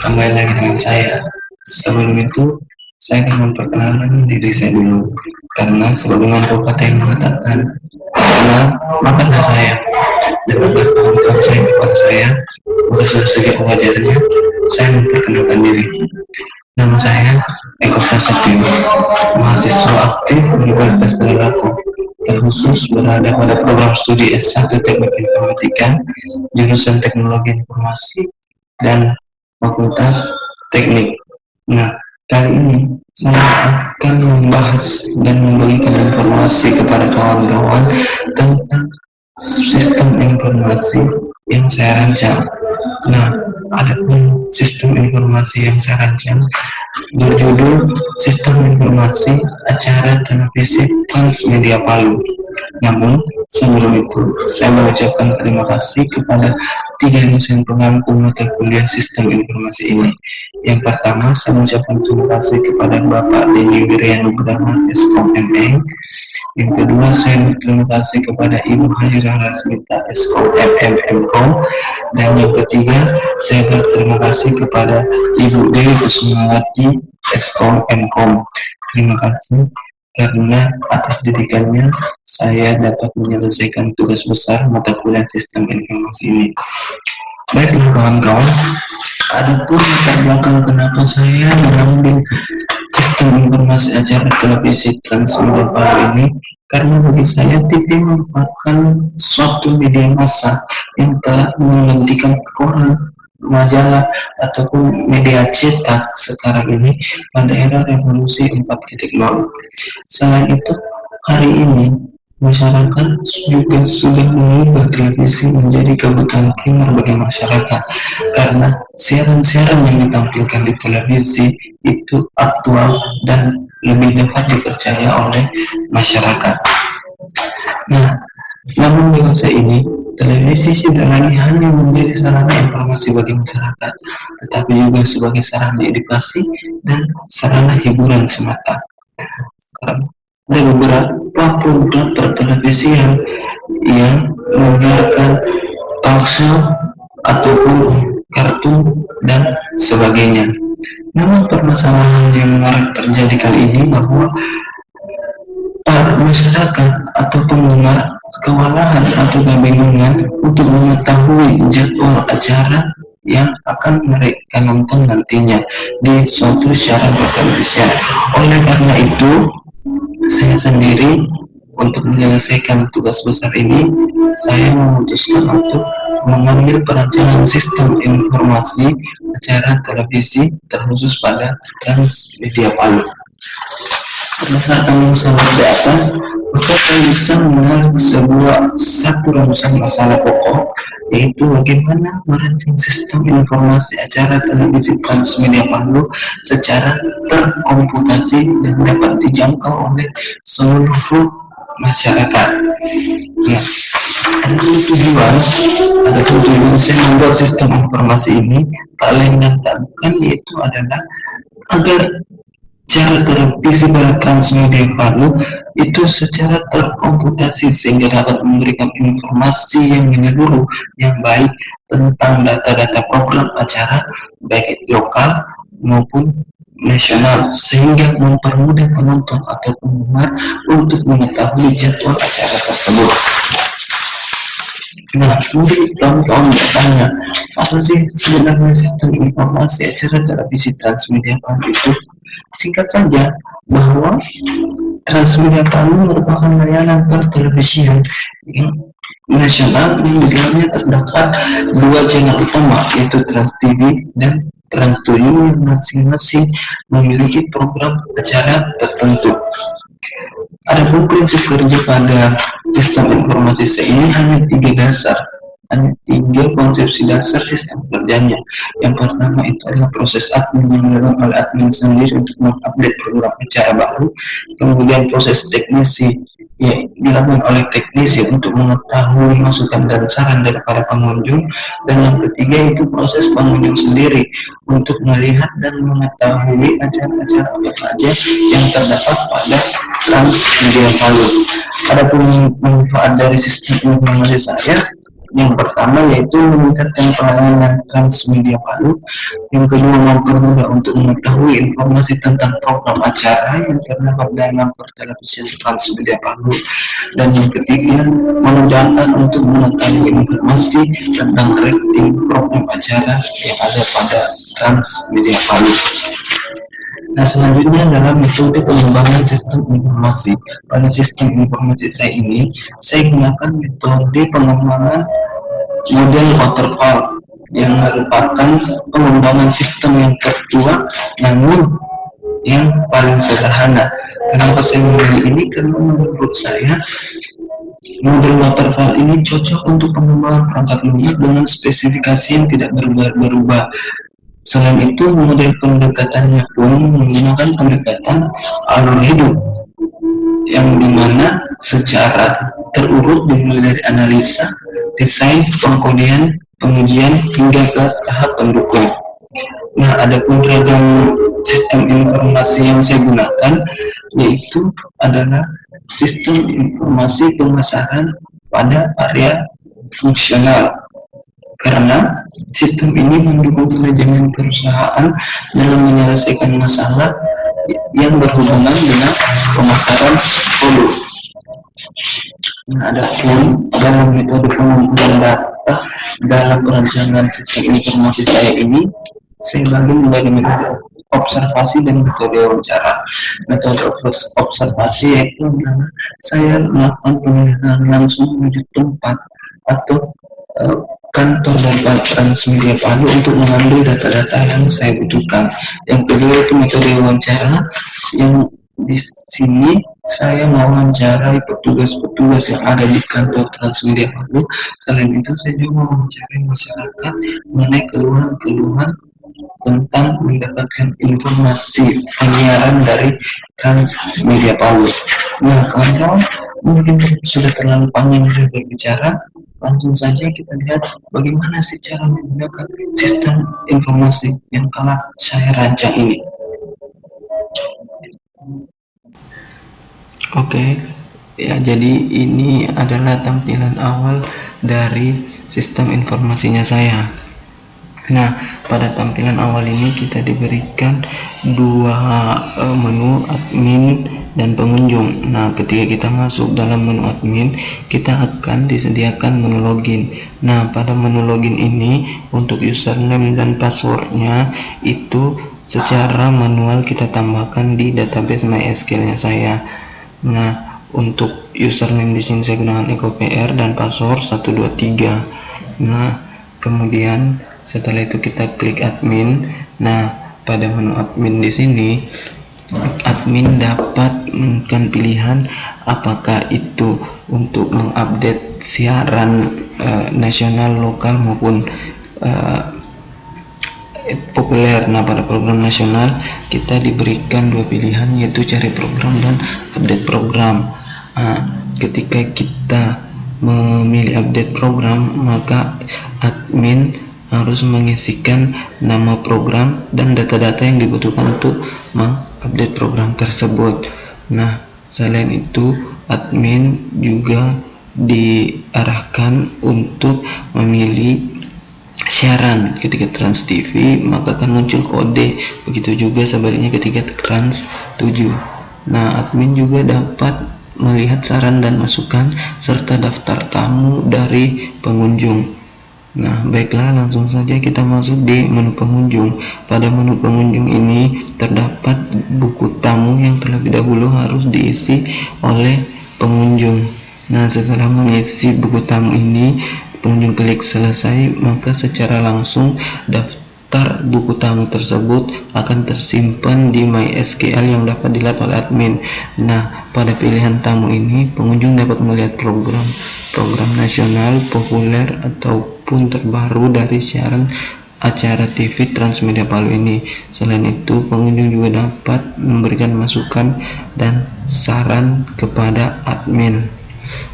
Kembali lagi dengan saya. Sebelum itu, saya akan memperkenalkan diri saya dulu. Karena sebagaimana pepatah yang mengatakan, karena makanlah saya dan makan kawan-kawan saya kepada saya, maka selesai pengajarannya, saya memperkenalkan diri. Nama saya Eko Prasetyo, mahasiswa aktif Universitas Trisakti, terkhusus berada pada program studi S1 Teknik Informatika, jurusan Teknologi Informasi dan Fakultas Teknik. Nah, kali ini saya akan membahas dan memberikan informasi kepada kawan-kawan tentang sistem informasi yang saya rancang. Nah, ada pun sistem informasi yang saya rancang berjudul Sistem Informasi Acara Televisi Transmedia Palu. Namun, sebelum itu, saya mengucapkan terima kasih kepada 3 dosen pengampu mata kuliah Sistem Informasi ini. Yang pertama, saya mengucapkan terima kasih kepada Bapak Denny Wiryanugraha Eskom MM. Yang kedua, saya berterima kasih kepada Ibu Hairah Rasmita Eskom MM Mkom. Dan yang ketiga, saya berterima kasih kepada Ibu Dewi Kusumawati Eskom Mkom. Terima kasih karena atas didikannya saya dapat menyelesaikan tugas besar mata kuliah sistem informasi ini. Baiklah kawan-kawan, adapun latar belakang kenapa saya mengambil sistem informasi acara televisi Transmedia Palu ini, karena bagi saya TV merupakan suatu media massa yang telah menggantikan koran, majalah ataupun media cetak sekarang ini pada era revolusi 4.0. Selain itu, hari ini masyarakat juga sudah mengubah televisi menjadi kebutuhan primer bagi masyarakat karena siaran-siaran yang ditampilkan di televisi itu aktual dan lebih dapat dipercaya oleh masyarakat. Nah, namun di masa ini, televisi tidak lagi hanya menjadi sarana informasi bagi masyarakat, tetapi juga sebagai sarana edukasi dan sarana hiburan semata. Ada beberapa program pertelevisian yang menyiarkan talk show ataupun kartun dan sebagainya. Namun permasalahan yang marak terjadi kali ini bahwa masyarakat atau penggemar kewalahan atau kebingungan untuk mengetahui jadwal acara yang akan mereka nonton nantinya di suatu siaran televisi. Oleh karena itu, saya sendiri untuk menyelesaikan tugas besar ini, saya memutuskan untuk mengambil perancangan sistem informasi acara televisi terkhusus pada Transmedia Palu. Berdasarkan masalah di atas, maka saya bisa menarik satu rumusan masalah pokok, yaitu bagaimana merancang sistem informasi acara televisi Transmedia Palu secara terkomputasi dan dapat dijangkau oleh seluruh masyarakat. Nah, ada tujuan saya membuat sistem informasi ini tak lain dan tak bukan, yaitu adalah agar cara televisi pada Transmedia Palu itu secara terkomputasi sehingga dapat memberikan informasi yang menyeluruh yang baik tentang data-data program acara baik lokal maupun nasional, sehingga mempermudah penonton atau penggemar untuk mengetahui jadwal acara tersebut. Nah, mungkin kawan-kawan bertanya, apa sih sebenarnya sistem informasi acara televisi Transmedia Palu itu? Singkat saja, bahwa Transmedia Palu merupakan layanan pertelevisian yang nasional yang di dalamnya terdapat 2 channel utama, yaitu Trans TV dan Trans 7 yang masing-masing memiliki program acara tertentu. Adapun prinsip kerja pada sistem informasi ini hanya 3 dasar, hanya 3 konsepsi dasar sistem kerjanya. Yang pertama itu adalah proses admin yang dilakukan oleh admin sendiri untuk mengupdate program acara baru. Kemudian proses teknisi yang dilakukan oleh teknisi untuk mengetahui masukan dan saran dari para pengunjung. Dan yang ketiga itu proses pengunjung sendiri untuk melihat dan mengetahui acara-acara apa saja yang terdapat pada Transmedia Palu. Adapun manfaat dari sistem informasi saya, Yang pertama yaitu meningkatkan pelayanan transmedia Palu. Yang kedua, mempermudah untuk mengetahui informasi tentang program acara yang terdapat dalam pertelevisian transmedia Palu. Dan yang ketiga, memudahkan untuk mengetahui informasi tentang rating program acara yang ada pada transmedia Palu. Nah, selanjutnya adalah metode pengembangan sistem informasi. Pada sistem informasi saya ini, saya gunakan metode pengembangan model waterfall yang merupakan pengembangan sistem yang tertua namun yang paling sederhana. Kenapa saya memilih ini? Karena menurut saya model waterfall ini cocok untuk pengembangan perangkat lunak dengan spesifikasi yang tidak berubah-ubah. Selain itu, model pendekatannya pun menggunakan pendekatan alur hidup yang dimana secara terurut dimulai dari analisa, desain, pengkodean, pengujian hingga ke tahap pendukung. Nah, adapun ragam sistem informasi yang saya gunakan yaitu adalah sistem informasi pemasaran pada area fungsional, karena sistem ini mendukung manajemen perusahaan dalam menyelesaikan masalah yang berhubungan dengan pemasaran produk. Nah, adapun dalam metode pengumpulan data dalam perancangan sistem informasi saya ini, saya bagi menjadi metode observasi dan metode wawancara. Metode observasi yaitu saya melakukan penelitian langsung menuju tempat atau kantor dan transmedia Palu untuk mengambil data-data yang saya butuhkan. Yang kedua itu metode wawancara, yang di sini saya mewawancarai petugas-petugas yang ada di kantor transmedia Palu. Selain itu saya juga mewawancarai masyarakat mengenai keluhan-keluhan tentang mendapatkan informasi penyiaran dari transmedia Palu. Nah, kalau mungkin sudah terlalu panjang saya berbicara, langsung saja kita lihat bagaimana sih cara menggunakan sistem informasi yang telah saya rancang ini. Oke, ya, jadi ini adalah tampilan awal dari sistem informasinya saya. Nah, pada tampilan awal ini kita diberikan dua menu, admin dan pengunjung. Nah, ketika kita masuk dalam menu admin, kita akan disediakan menu login. Nah, pada menu login ini untuk username dan passwordnya itu secara manual kita tambahkan di database MySQL-nya saya. Nah, untuk username di sini saya gunakan EcoPR dan password 123. Nah, kemudian setelah itu kita klik admin. Nah, pada menu admin di sini admin dapat memberikan pilihan apakah itu untuk mengupdate siaran nasional, lokal maupun populer. Nah, pada program nasional kita diberikan dua pilihan yaitu cari program dan update program. Ketika kita memilih update program, maka admin harus mengisikan nama program dan data-data yang dibutuhkan untuk mengupdate program tersebut. Nah, selain itu admin juga diarahkan untuk memilih siaran. Ketika Trans TV maka akan muncul kode, begitu juga sebaliknya ketika Trans 7. Nah, admin juga dapat melihat saran dan masukan serta daftar tamu dari pengunjung. Nah, baiklah, langsung saja kita masuk di menu pengunjung. Pada menu pengunjung ini terdapat buku tamu yang terlebih dahulu harus diisi oleh pengunjung. Nah, setelah mengisi buku tamu ini, pengunjung klik selesai, maka secara langsung daftar buku tamu tersebut akan tersimpan di MySQL yang dapat dilihat oleh admin. Nah, pada pilihan tamu ini pengunjung dapat melihat program nasional, populer ataupun terbaru dari siaran acara TV Transmedia Palu ini. Selain itu, pengunjung juga dapat memberikan masukan dan saran kepada admin.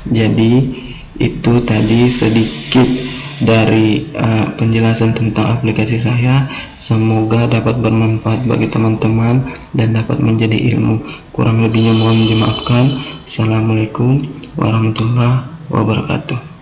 Jadi itu tadi sedikit dari penjelasan tentang aplikasi saya. Semoga dapat bermanfaat bagi teman-teman dan dapat menjadi ilmu. Kurang lebihnya mohon dimaafkan. Assalamualaikum warahmatullahi wabarakatuh.